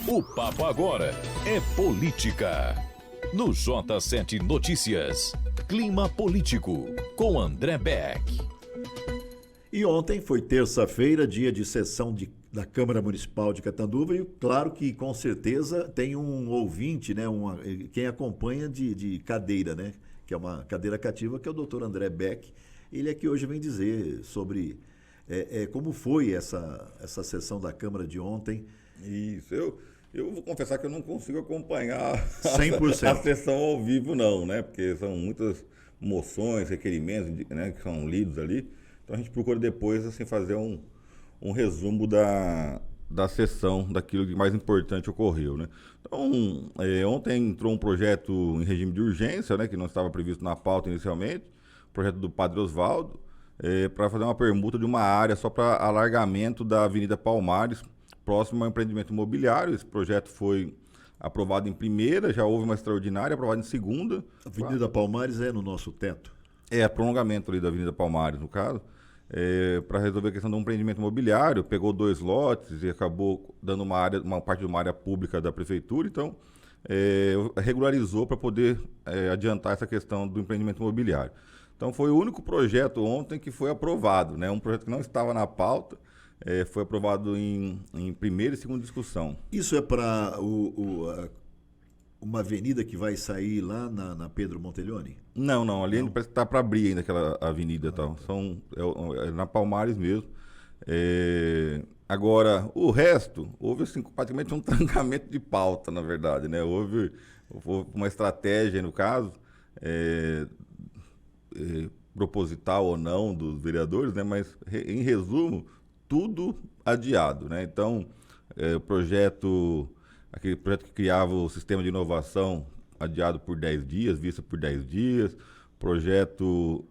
O papo agora é política. No J7 Notícias, clima político, com André Beck. E ontem foi terça-feira, dia de sessão da Câmara Municipal de Catanduva, e claro que com certeza tem um ouvinte, né, quem acompanha de cadeira, né, que é uma cadeira cativa, que é o doutor André Beck. Ele aqui hoje vem dizer sobre como foi essa sessão da Câmara de ontem. Isso, eu vou confessar que eu não consigo acompanhar 100%. a sessão ao vivo não, né? Porque são muitas moções, requerimentos, né, que são lidos ali. Então a gente procura depois assim, fazer um resumo da sessão, daquilo que mais importante ocorreu, né? Então, ontem entrou um projeto em regime de urgência, né, que não estava previsto na pauta inicialmente, projeto do Padre Osvaldo, para fazer uma permuta de uma área só para alargamento da Avenida Palmares, próximo ao empreendimento imobiliário. Esse projeto foi aprovado em primeira, já houve uma extraordinária, aprovado em segunda. A Avenida Palmares é no nosso teto. Prolongamento ali da Avenida Palmares, no caso, para resolver a questão do empreendimento imobiliário. Pegou 2 lotes e acabou dando uma parte de uma área pública da prefeitura, então regularizou para poder adiantar essa questão do empreendimento imobiliário. Então foi o único projeto ontem que foi aprovado, né? Um projeto que não estava na pauta, foi aprovado em primeira e segunda discussão. Isso é para uma avenida que vai sair lá na Pedro Montelhoni? Não, ali ainda parece que está para abrir ainda aquela avenida e tal. É na Palmares mesmo. Agora, o resto, houve assim, praticamente um trancamento de pauta, na verdade, né? Houve uma estratégia, no caso, proposital ou não dos vereadores, né? Mas, em resumo, tudo adiado, né? Então, aquele projeto que criava o sistema de inovação adiado por 10 dias, vista por 10 dias, projeto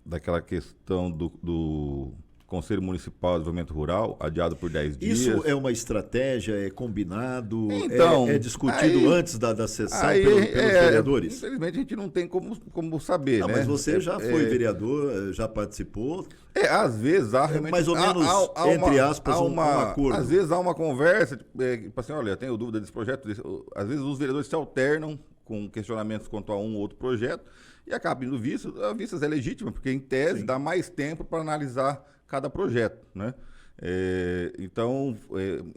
daquela questão do Conselho Municipal de Desenvolvimento Rural, adiado por 10 dias. Isso é uma estratégia, é combinado, então, é discutido antes da sessão pelos vereadores? Infelizmente a gente não tem como saber, não, né? Mas você já foi vereador, já participou? Às vezes há realmente... mais ou menos, entre aspas, um acordo. Às vezes há uma conversa, tipo assim, olha, eu tenho dúvida desse projeto. Às vezes os vereadores se alternam com questionamentos quanto a um ou outro projeto e acaba indo vistas. A vistas é legítima, porque em tese dá mais tempo para analisar cada projeto, né? Então,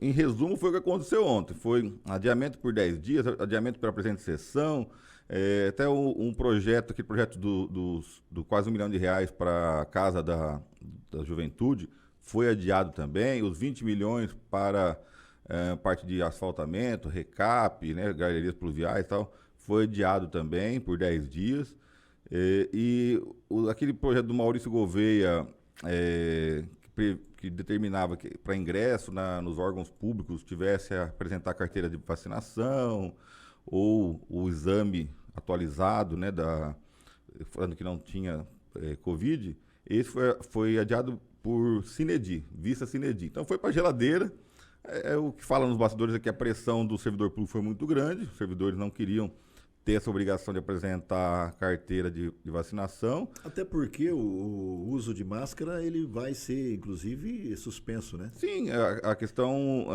em resumo, foi o que aconteceu ontem. Foi adiamento por 10 dias, adiamento pela presente sessão, até um projeto, aquele projeto do quase R$1 milhão para a Casa da Juventude, foi adiado também. Os 20 milhões para parte de asfaltamento, recap, né, galerias pluviais e tal, foi adiado também por 10 dias. Aquele projeto do Maurício Gouveia, que determinava que para ingresso nos órgãos públicos tivesse a apresentar a carteira de vacinação ou o exame atualizado, né, falando que não tinha Covid, esse foi adiado por vista sine die. Então foi para a geladeira. O que fala nos bastidores é que a pressão do servidor público foi muito grande, os servidores não queriam ter essa obrigação de apresentar a carteira de vacinação. Até porque o uso de máscara ele vai ser, inclusive, suspenso, né? Sim, a questão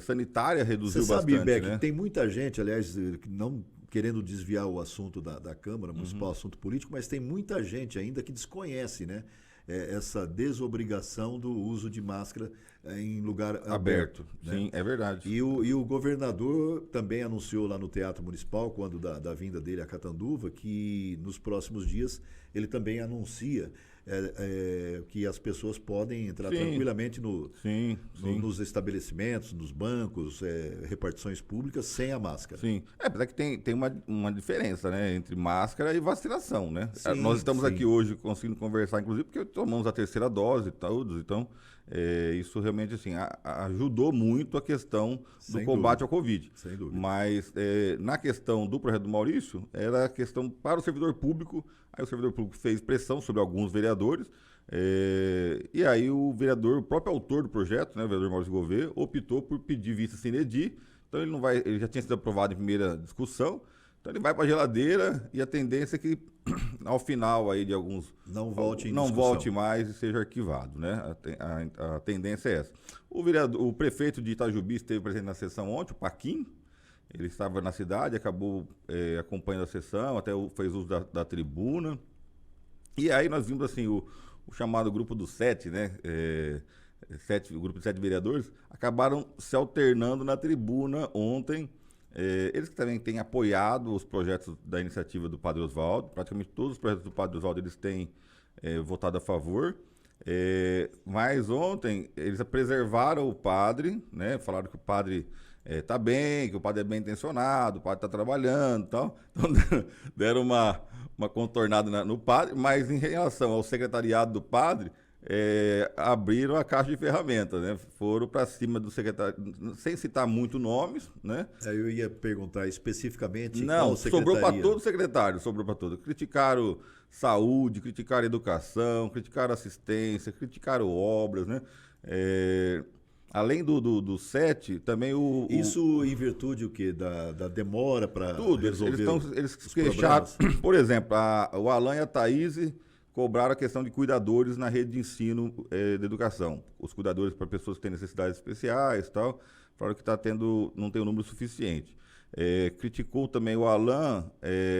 sanitária reduziu bastante. Você sabe, Beck, né? Tem muita gente, aliás, não querendo desviar o assunto da Câmara Municipal, assunto político, mas tem muita gente ainda que desconhece, né? Essa desobrigação do uso de máscara em lugar aberto. Né? Sim, é verdade. E o governador também anunciou lá no Teatro Municipal, quando da vinda dele a Catanduva, que nos próximos dias ele também anuncia que as pessoas podem entrar tranquilamente nos estabelecimentos, nos bancos, repartições públicas, sem a máscara. Sim, apesar que tem uma diferença, né, entre máscara e vacinação, né? Nós estamos aqui hoje conseguindo conversar, inclusive, porque tomamos a terceira dose e todos, então isso realmente assim, ajudou muito a questão do combate ao Covid. Sem dúvida. Mas na questão do projeto do Maurício, era a questão para o servidor público. Aí o servidor público fez pressão sobre alguns vereadores, e aí o próprio autor do projeto, né, o vereador Maurício Gouveia, optou por pedir vista sine die. Então ele já tinha sido aprovado em primeira discussão, Então ele vai para a geladeira e a tendência é que ao final aí de alguns... Não volte em não discussão. volte mais e seja arquivado, né? A tendência é essa. O prefeito de Itajubi esteve presente na sessão ontem, o Paquim. Ele estava na cidade, acabou acompanhando a sessão, até fez uso da tribuna. E aí nós vimos assim, o chamado grupo dos 7, né? O grupo de 7 vereadores acabaram se alternando na tribuna ontem. Eles que também têm apoiado os projetos da iniciativa do Padre Oswaldo, praticamente todos os projetos do Padre Oswaldo eles têm votado a favor, mas ontem eles preservaram o padre, né? Falaram que o padre está bem, que o padre é bem intencionado, o padre está trabalhando e tal, então deram uma contornada no padre, mas em relação ao secretariado do padre, abriram a caixa de ferramentas, né? Foram para cima do secretário, sem citar muito nomes, né? Eu ia perguntar especificamente não, qual secretaria. sobrou para todo secretário, sobrou para todo. Criticaram saúde, criticaram educação, criticaram assistência, criticaram obras, né? Além do 7, também Isso em virtude o quê? Da demora para resolver eles os queixaram, problemas? por exemplo, o Alan e a Thaís cobraram a questão de cuidadores na rede de ensino de educação. Os cuidadores para pessoas que têm necessidades especiais e tal, falaram que não tem um número suficiente. Criticou também o Alan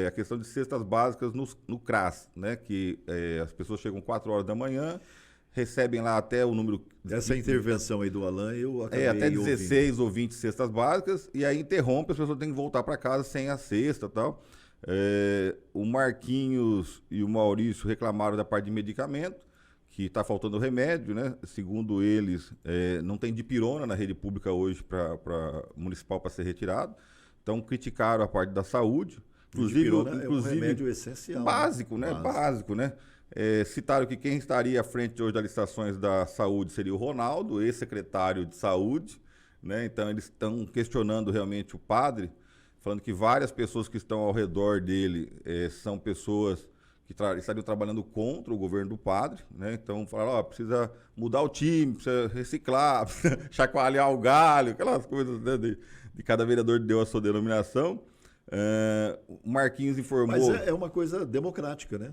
a questão de cestas básicas no CRAS, né? Que as pessoas chegam 4 horas da manhã, recebem lá até o número... Essa intervenção aí do Alan, eu acabei até 16 ouvindo. ou 20 cestas básicas, e aí interrompe, as pessoas têm que voltar para casa sem a cesta e tal. O Marquinhos e o Maurício reclamaram da parte de medicamento, que está faltando remédio, né? Segundo eles, não tem dipirona na rede pública hoje para municipal para ser retirado. Então criticaram a parte da saúde. Inclusive é um remédio essencial. Básico, né? Básico, né? Citaram que quem estaria à frente hoje das licitações da saúde seria o Ronaldo, ex-secretário de saúde, né? Então eles estão questionando realmente o padre, falando que várias pessoas que estão ao redor dele são pessoas que estariam trabalhando contra o governo do padre, né? Então falaram, precisa mudar o time, precisa reciclar, precisa chacoalhar o galho, aquelas coisas, né, de cada vereador deu a sua denominação. O Marquinhos informou... Mas é uma coisa democrática, né?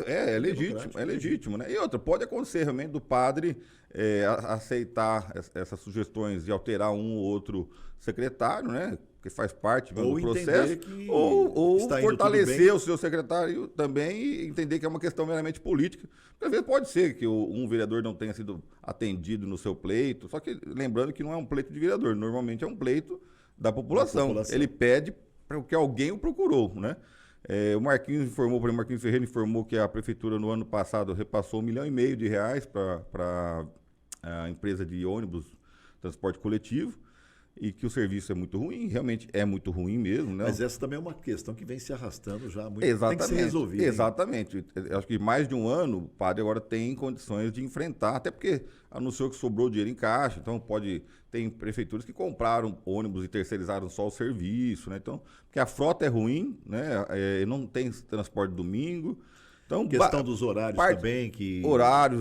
É legítimo, né? E outra, pode acontecer realmente do padre aceitar essas sugestões de alterar um ou outro secretário, né? Que faz parte do processo, ou fortalecer o seu secretário também e entender que é uma questão meramente política. Porque às vezes pode ser que um vereador não tenha sido atendido no seu pleito, só que lembrando que não é um pleito de vereador, normalmente é um pleito da população. Ele pede porque alguém o procurou, né? O Marquinhos Ferreira informou que a prefeitura no ano passado repassou R$1,5 milhão para a empresa de ônibus, transporte coletivo, e que o serviço é muito ruim, realmente é muito ruim mesmo, né? Mas essa também é uma questão que vem se arrastando já há muito tempo. Tem que ser resolvida. Exatamente. Acho que mais de um ano o padre agora tem condições de enfrentar, até porque anunciou que sobrou dinheiro em caixa, então tem prefeituras que compraram ônibus e terceirizaram só o serviço, né? Então, porque a frota é ruim, né? Não tem transporte domingo. Então, questão dos horários também, que... Horários,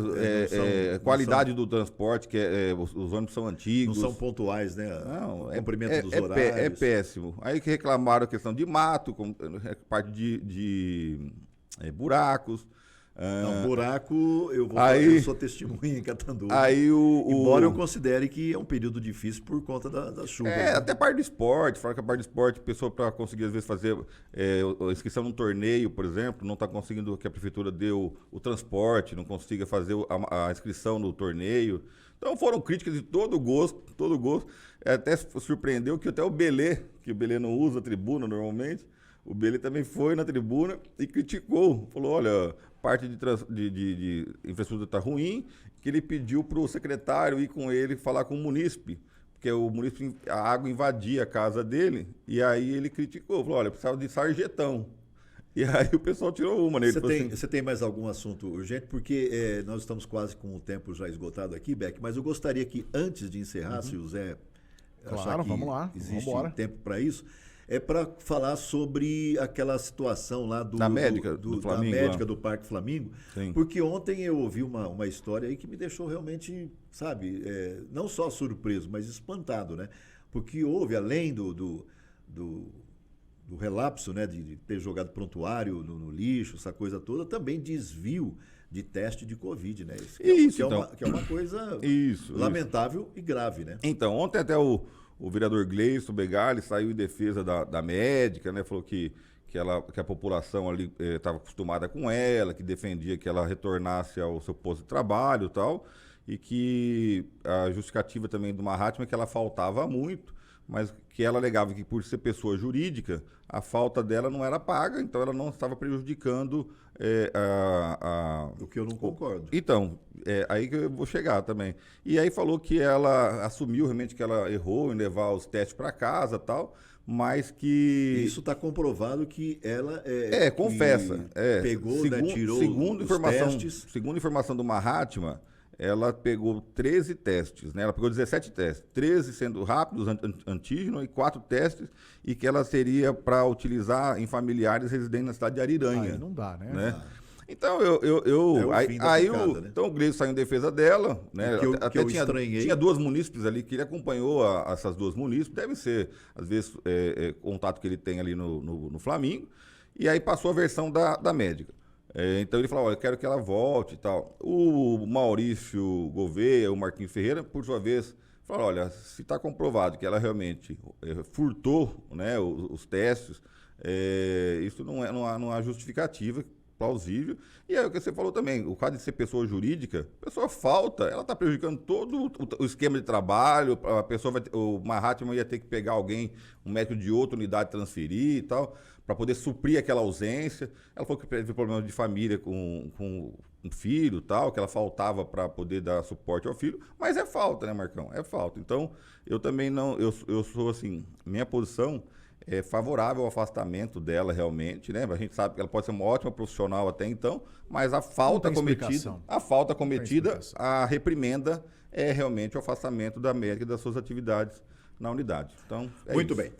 qualidade do transporte, que os ônibus são antigos. Não são pontuais, né? Não, o cumprimento dos horários. É péssimo. Aí que reclamaram a questão de mato, parte de buracos. Não, buraco, eu sou testemunha em Catanduva. Embora eu considere que é um período difícil por conta da chuva. Né? Até a parte do esporte, fala que a parte do esporte, pessoa para conseguir às vezes fazer inscrição num torneio, por exemplo, não está conseguindo que a prefeitura dê o transporte, não consiga fazer a inscrição no torneio. Então foram críticas de todo gosto. Até surpreendeu que até o Belê, que o Belê não usa a tribuna normalmente, o Belê também foi na tribuna e criticou. Falou, olha, parte de infraestrutura está ruim, que ele pediu para o secretário ir com ele falar com o munícipe, porque o munícipe, a água invadia a casa dele, e aí ele criticou, falou, olha, precisava de sarjetão. E aí o pessoal tirou uma nele. Você tem mais algum assunto urgente? Porque nós estamos quase com o tempo já esgotado aqui, Beck, mas eu gostaria que antes de encerrar, se o Zé achar que vamos lá, existe tempo para isso, para falar sobre aquela situação lá da médica do Flamengo, da médica do Parque Flamengo. Sim. Porque ontem eu ouvi uma história aí que me deixou realmente, sabe, não só surpreso, mas espantado, né? Porque houve, além do relapso, né, de ter jogado prontuário no lixo, essa coisa toda, também desvio de teste de Covid, né? Que é uma coisa lamentável e grave, né? Então, ontem até o vereador Gleison Begali saiu em defesa da médica, né? Falou que a população ali estava acostumada com ela, que defendia que ela retornasse ao seu posto de trabalho e tal, e que a justificativa também do Mahatma é que ela faltava muito, mas que ela alegava que por ser pessoa jurídica, a falta dela não era paga, então ela não estava prejudicando o que eu não concordo. Então, aí que eu vou chegar também. E aí falou que ela assumiu realmente que ela errou em levar os testes para casa e tal, mas que... Isso está comprovado que ela confessa. Pegou, né, tirou segundo os testes. Segundo informação do Mahatma, ela pegou 13 testes, né? Ela pegou 17 testes, 13 sendo rápidos, antígeno, e 4 testes, e que ela seria para utilizar em familiares residentes na cidade de Ariranha. Aí não dá, né? Então, então o Gleison saiu em defesa dela, né? Até tinha duas munícipes ali que ele acompanhou essas duas munícipes, deve ser, às vezes, contato que ele tem ali no Flamengo, e aí passou a versão da médica. Então ele falou, olha, eu quero que ela volte e tal. O Maurício Gouveia, o Marquinhos Ferreira, por sua vez, falaram, olha, se está comprovado que ela realmente furtou, né, os testes, isso não há justificativa plausível. E é o que você falou também, o caso de ser pessoa jurídica, a pessoa falta, ela está prejudicando todo o esquema de trabalho, a pessoa o Mahatma ia ter que pegar alguém, um médico de outra unidade, transferir e tal, para poder suprir aquela ausência. Ela falou que teve problema de família com um filho e tal, que ela faltava para poder dar suporte ao filho, mas é falta, né, Marcão? É falta. Então, eu também não, eu sou assim, minha posição é favorável ao afastamento dela realmente, né? A gente sabe que ela pode ser uma ótima profissional até então, mas a falta cometida, a reprimenda é realmente o afastamento da médica e das suas atividades na unidade. Então, Muito bem.